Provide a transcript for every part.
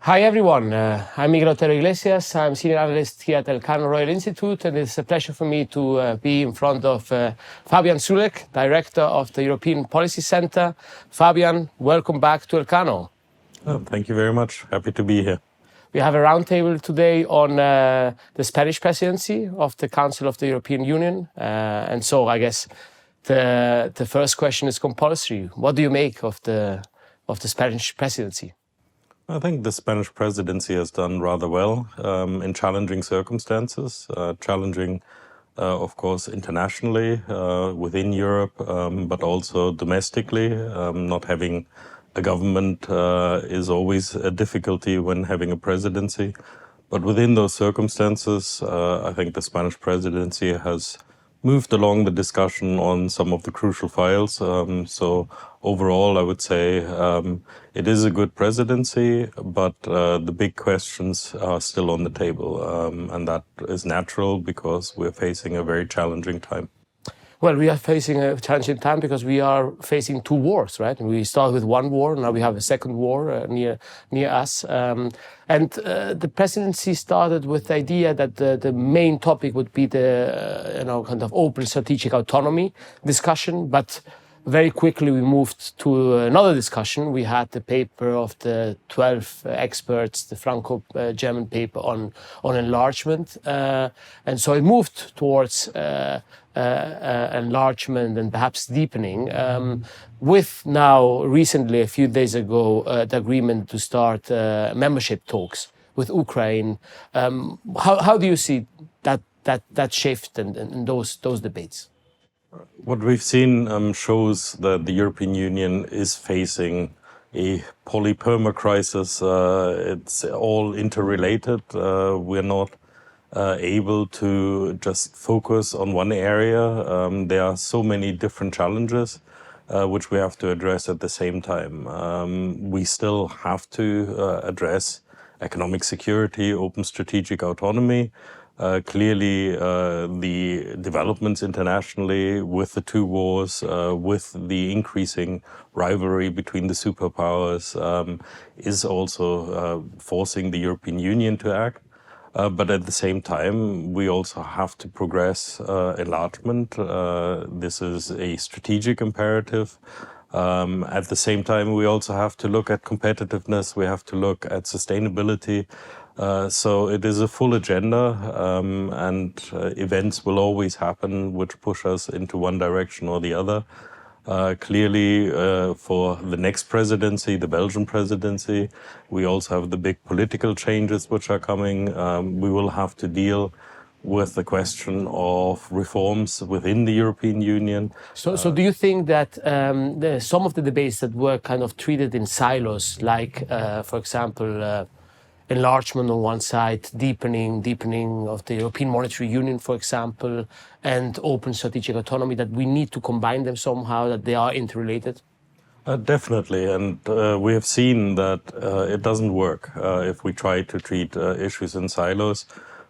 Hi everyone, I'm Miguel Otero-Iglesias. I'm Senior Analyst here at Elcano Royal Institute, and it's a pleasure for me to be in front of Fabian Zuleeg, Director of the European Policy Center. Fabian, welcome back to Elcano. Oh, thank you very much. Happy to be here. We have a roundtable today on the Spanish Presidency of the Council of the European Union. And so I guess the first question is compulsory. What do you make of the Spanish Presidency? I think the Spanish presidency has done rather well in challenging circumstances, challenging, of course, internationally within Europe, but also domestically. Not having a government is always a difficulty when having a presidency. But within those circumstances, I think the Spanish presidency has moved along the discussion on some of the crucial files. So overall, I would say it is a good presidency, but the big questions are still on the table. And that is natural because we're facing a very challenging time. Well, we are facing a challenging time because we are facing two wars, right? We started with one war, now we have a second war near us. The presidency started with the idea that the main topic would be the kind of open strategic autonomy discussion, but very quickly we moved to another discussion. We had the paper of the 12 experts, the Franco-German paper on enlargement. And so it moved towards enlargement and perhaps deepening, with now recently, a few days ago, the agreement to start membership talks with Ukraine. How do you see that shift and those debates? What we've seen shows that the European Union is facing a polyperma crisis. It's all interrelated. We're not able to just focus on one area. There are so many different challenges which we have to address at the same time. We still have to address economic security, open strategic autonomy. Clearly, the developments internationally with the two wars, with the increasing rivalry between the superpowers, is also forcing the European Union to act. But at the same time, we also have to progress enlargement. This is a strategic imperative. At the same time, we also have to look at competitiveness. We have to look at sustainability. So it is a full agenda, and events will always happen which push us into one direction or the other. Clearly, for the next presidency, the Belgian presidency, we also have the big political changes which are coming. We will have to deal with the question of reforms within the European Union. So do you think that some of the debates that were kind of treated in silos, like, for example, enlargement on one side, deepening of the European Monetary Union, for example, and open strategic autonomy, that we need to combine them somehow, that they are interrelated? Definitely, and we have seen that it doesn't work if we try to treat issues in silos.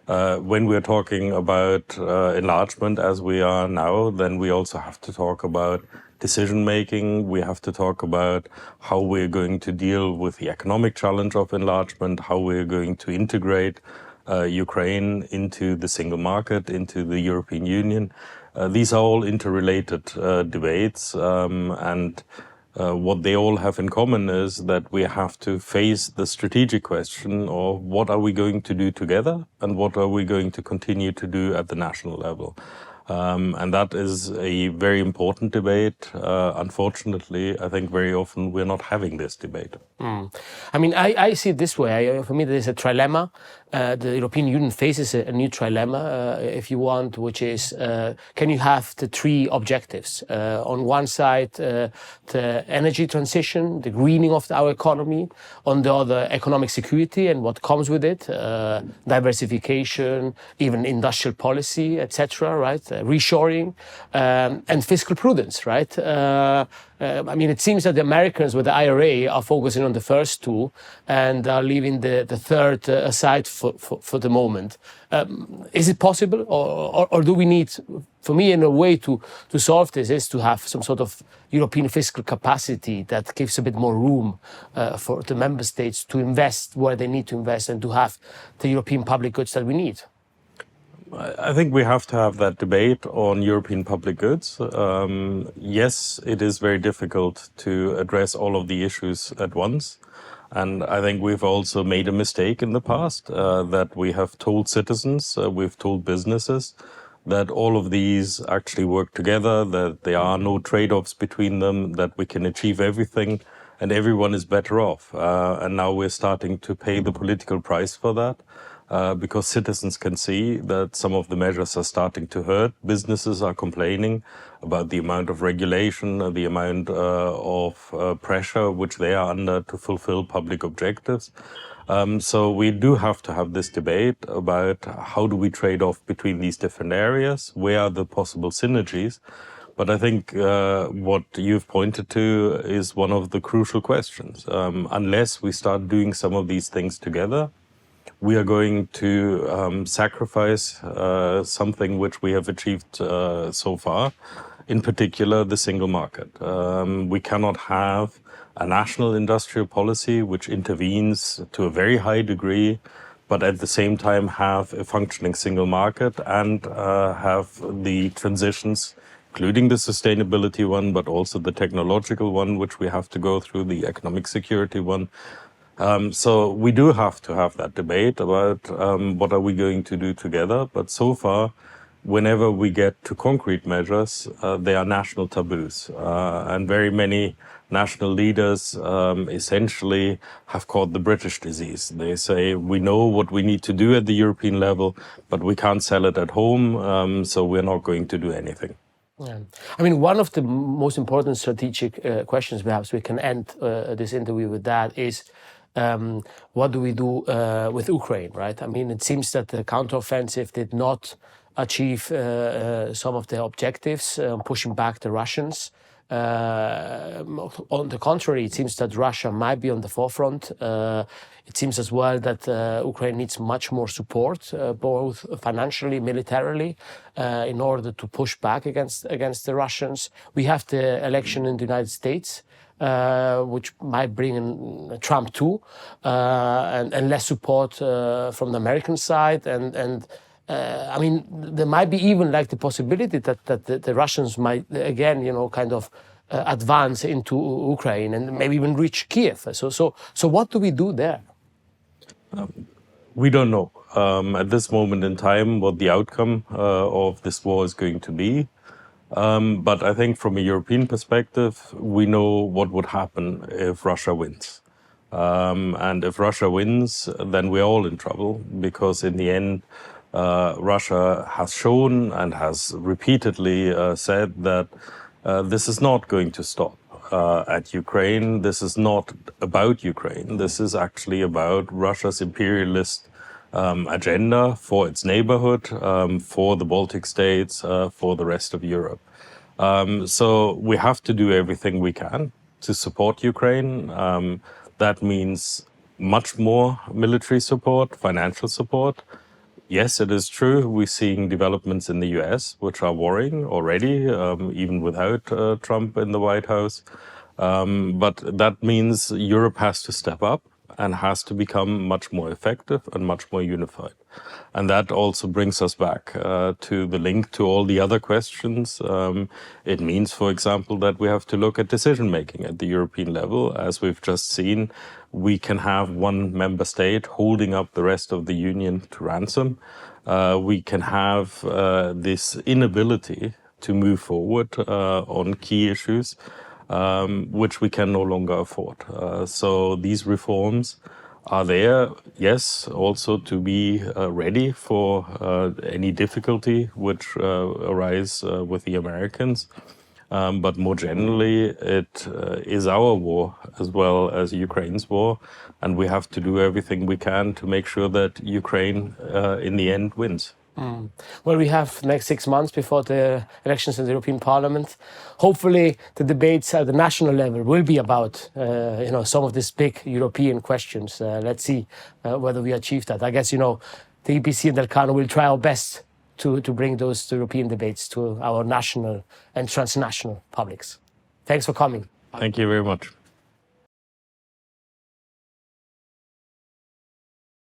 When we're talking about enlargement as we are now, then we also have to talk about decision-making. We have to talk about how we're going to deal with the economic challenge of enlargement, how we're going to integrate Ukraine into the single market, into the European Union. These are all interrelated debates, and what they all have in common is that we have to face the strategic question of what are we going to do together and what are we going to continue to do at the national level. And that is a very important debate. Unfortunately, I think very often we're not having this debate. I mean, I see it this way. For me, there's a trilemma. The European Union faces a new trilemma, if you want, which is, can you have the three objectives? On one side, the energy transition, the greening of our economy. On the other, economic security and what comes with it, diversification, even industrial policy, etc., right? reshoring, and fiscal prudence, right? I mean, it seems that the Americans with the IRA are focusing on the first two and are leaving the third aside for the moment. Is it possible, or do we need, for me, in a way to solve this is to have some sort of European fiscal capacity that gives a bit more room for the member states to invest where they need to invest and to have the European public goods that we need? I think we have to have that debate on European public goods. Yes, it is very difficult to address all of the issues at once. And I think we've also made a mistake in the past that we have told citizens, we've told businesses that all of these actually work together, that there are no trade-offs between them, that we can achieve everything and everyone is better off. And now we're starting to pay the political price for that. Because citizens can see that some of the measures are starting to hurt. Businesses are complaining about the amount of regulation, the amount of pressure which they are under to fulfill public objectives. So we do have to have this debate about how do we trade off between these different areas, where are the possible synergies. But I think what you've pointed to is one of the crucial questions. Unless we start doing some of these things together, we are going to sacrifice something which we have achieved so far, in particular the single market. We cannot have a national industrial policy which intervenes to a very high degree, but at the same time have a functioning single market and have the transitions, including the sustainability one, but also the technological one, which we have to go through, the economic security one. So we do have to have that debate about what are we going to do together. But so far, whenever we get to concrete measures, they are national taboos. And very many national leaders essentially have caught the British disease. They say, we know what we need to do at the European level, but we can't sell it at home, so we're not going to do anything. Yeah. I mean, one of the most important strategic questions, perhaps we can end this interview with that, is what do we do with Ukraine, right? I mean, it seems that the counteroffensive did not achieve some of the objectives, pushing back the Russians. On the contrary, it seems that Russia might be on the forefront. It seems as well that Ukraine needs much more support, both financially, militarily, in order to push back against the Russians. We have the election in the United States, which might bring in Trump too, and less support from the American side. And I mean, there might be even like the possibility that the Russians might again, kind of advance into Ukraine and maybe even reach Kiev. So what do we do there? We don't know at this moment in time what the outcome of this war is going to be. But I think from a European perspective, we know what would happen if Russia wins. And if Russia wins, then we're all in trouble, because in the end, Russia has shown and has repeatedly said that this is not going to stop at Ukraine. This is not about Ukraine. This is actually about Russia's imperialist agenda for its neighborhood, for the Baltic states, for the rest of Europe. So we have to do everything we can to support Ukraine. That means much more military support, financial support. Yes, it is true. We're seeing developments in the US, which are worrying already, even without Trump in the White House. But that means Europe has to step up and has to become much more effective and much more unified. And that also brings us back to the link to all the other questions. It means, for example, that we have to look at decision-making at the European level. As we've just seen, we can have one member state holding up the rest of the union to ransom. We can have this inability to move forward on key issues, which we can no longer afford. So these reforms are there, yes, also to be ready for any difficulty which arise with the Americans. But more generally, it is our war as well as Ukraine's war. And we have to do everything we can to make sure that Ukraine, in the end, wins. Well, we have the next 6 months before the elections in the European Parliament. Hopefully, the debates at the national level will be about, some of these big European questions. Let's see whether we achieve that. I guess, the EPC and Elcano will try our best to bring those European debates to our national and transnational publics. Thanks for coming. Thank you very much.